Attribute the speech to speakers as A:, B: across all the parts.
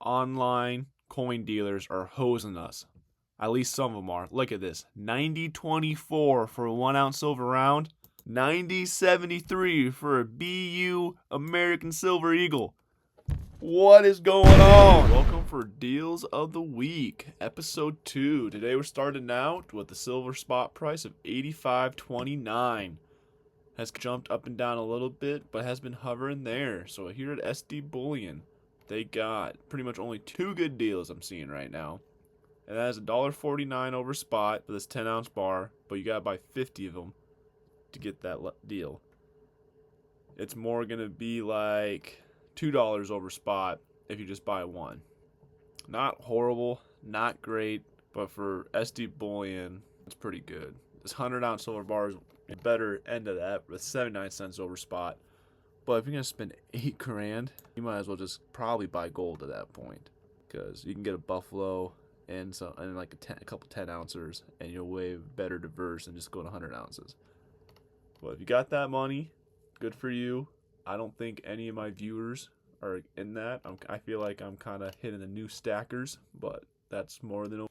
A: online coin dealers are hosing us. At least some of them are. Look at this. 90.24 for a 1 ounce silver round. 90.73 for a BU American Silver Eagle. What is going on? Welcome for Deals of the Week, episode 2. Today we're starting out with the silver spot price of $85.29. Has jumped up and down a little bit, but has been hovering there. So here at SD Bullion, they got pretty much only 2 good deals I'm seeing right now. And that is $1.49 over spot for this 10 ounce bar, but you gotta buy 50 of them to get that deal. It's more gonna be like $2 over spot if you just buy one. Not horrible, not great, but for SD Bullion, it's pretty good. This 100 ounce silver bar is a better end of that with 79 cents over spot. But if you're gonna spend $8 grand, you might as well just probably buy gold at that point, because you can get a buffalo and like a couple 10 ounces, and you're way better diverse than just going 100 ounces. But if you got that money, good for you. I don't think any of my viewers are in that. I feel like I'm kind of hitting the new stackers, but that's more than.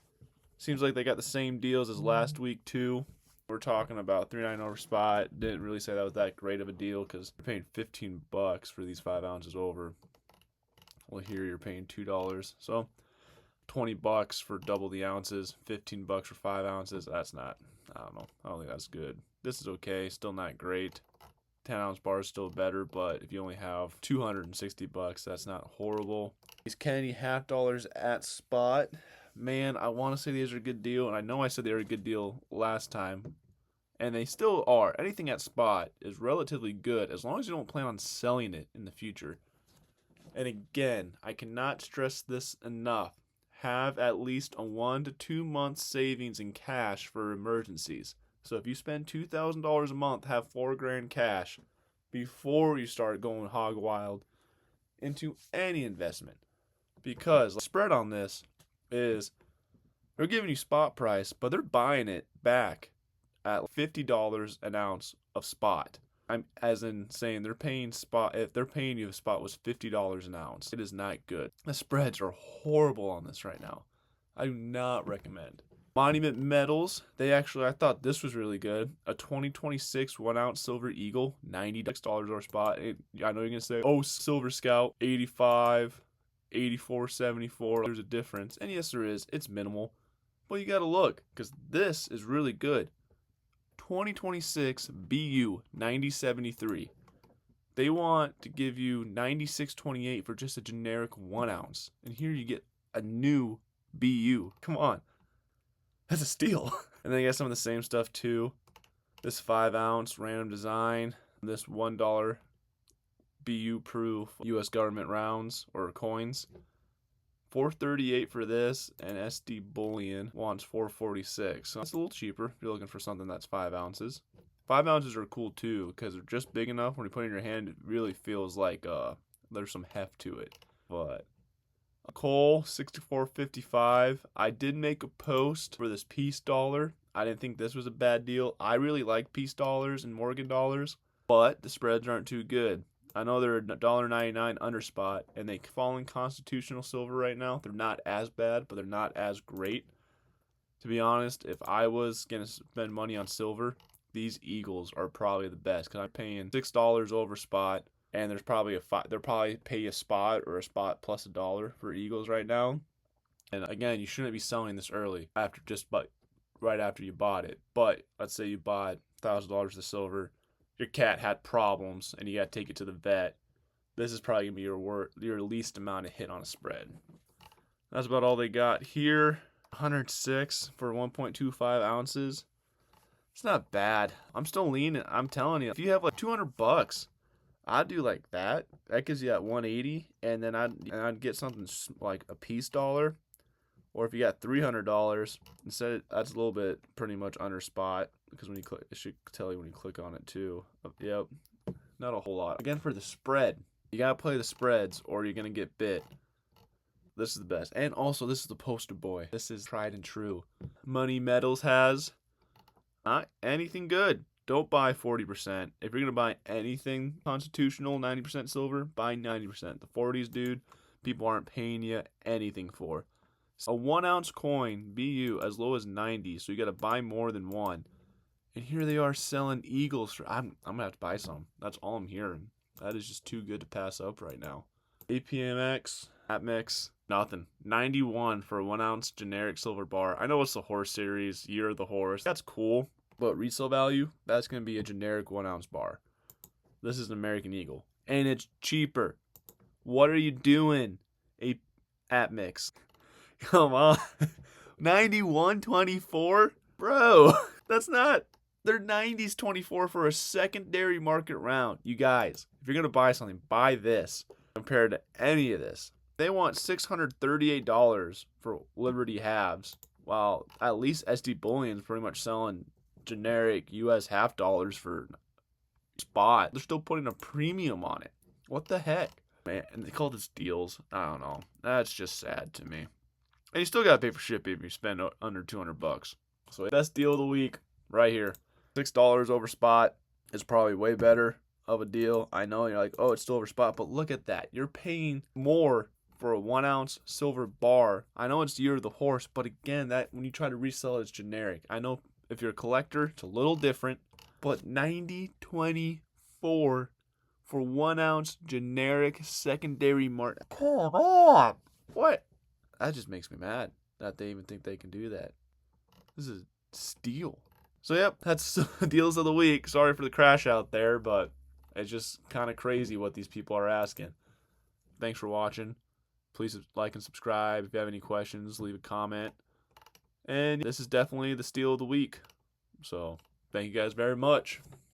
A: Seems like they got the same deals as last week too. We're talking about $3.99 over spot. Didn't really say that was that great of a deal because you're paying $15 for these 5 ounces over. Well, here you're paying $2, so $20 for double the ounces, $15 for 5 ounces. That's not. I don't know. I don't think that's good. This is okay. Still not great. 10 ounce bar is still better, but if you only have $260, that's not horrible. These Kennedy half dollars at spot. Man, I want to say these are a good deal, and I know I said they were a good deal last time, and they still are. Anything at spot is relatively good as long as you don't plan on selling it in the future. And again, I cannot stress this enough. Have at least a 1 to 2 month savings in cash for emergencies. So if you spend $2,000 a month, have $4 grand cash before you start going hog wild into any investment. Because the spread on this is they're giving you spot price, but they're buying it back at $50 an ounce of spot. I'm as in saying they're paying spot. If they're paying you, the spot was $50 an ounce. It is not good. The spreads are horrible on this right now. I do not recommend. Monument Metals, I thought this was really good. A 2026 1 ounce silver eagle, $96 over spot. I know you're gonna say, oh, Silver Scout, 85, 84.74. There's a difference, and yes, there is. It's minimal, but you gotta look because this is really good. 2026 BU 90.73. They want to give you 96.28 for just a generic 1 ounce, and here you get a new BU. Come on. That's a steal. And then you got some of the same stuff too. This 5 ounce random design. This $1 BU proof US government rounds or coins. $4.38 for this, and SD Bullion wants $4.46. So that's a little cheaper if you're looking for something that's 5 ounces. 5 ounces are cool too because they're just big enough when you put it in your hand, it really feels like there's some heft to it. But coal, $64.55. I did make a post for this peace dollar. I didn't think this was a bad deal. I really like peace dollars and Morgan dollars, but the spreads aren't too good. I know they're $1.99 under spot, and they fall in constitutional silver right now. They're not as bad, but they're not as great. To be honest, if I was going to spend money on silver, these Eagles are probably the best because I'm paying $6 over spot. And there's probably they'll probably pay a spot or a spot plus $1 for Eagles right now. And again, you shouldn't be selling this early right after you bought it. But let's say you bought $1,000 of silver, your cat had problems, and you got to take it to the vet. This is probably gonna be your least amount of hit on a spread. That's about all they got here. 106 for 1.25 ounces. It's not bad. I'm still leaning. I'm telling you, if you have like $200. I'd do like that. That gives you that 180, and then I'd get something like a peace dollar, or if you got $300 instead, that's a little bit pretty much under spot because when you click, it should tell you when you click on it too. Yep, not a whole lot. Again, for the spread, you gotta play the spreads or you're gonna get bit. This is the best, and also this is the poster boy. This is tried and true. Money Metals has not anything good. Don't buy 40%. If you're going to buy anything constitutional, 90% silver, buy 90%. The 40s, dude, people aren't paying you anything for. A 1 ounce coin, BU, as low as 90, so you got to buy more than one. And here they are selling Eagles for. I'm gonna have to buy some. That's all I'm hearing. That is just too good to pass up right now. APMEX, APMEX, nothing. 91 for a 1 ounce generic silver bar. I know it's the horse series, Year of the Horse. That's cool, but resale value, that's gonna be a generic 1 ounce bar. This is an American Eagle, and it's cheaper. What are you doing, APMEX? Come on, 91.24, bro. That's not. They're 90s 24 for a secondary market round. You guys, if you're gonna buy something, buy this compared to any of this. They want $638 for Liberty halves, while at least SD Bullion's pretty much selling generic US half dollars for spot. They're still putting a premium on it. What the heck? Man, and they call this deals. I don't know. That's just sad to me. And you still gotta pay for shipping if you spend under $200. So best deal of the week, right here. $6 over spot is probably way better of a deal. I know you're like, oh, it's still over spot, but look at that. You're paying more for a 1 ounce silver bar. I know it's the Year of the Horse, but again, that when you try to resell it, it's generic. I know if you're a collector, it's a little different, but 90.24 for 1 ounce generic secondary market. Come on. What? That just makes me mad that they even think they can do that. This is steal. So, yep, that's deals of the week. Sorry for the crash out there, but it's just kind of crazy what these people are asking. Thanks for watching. Please like and subscribe. If you have any questions, leave a comment. And this is definitely the steal of the week. So, thank you guys very much.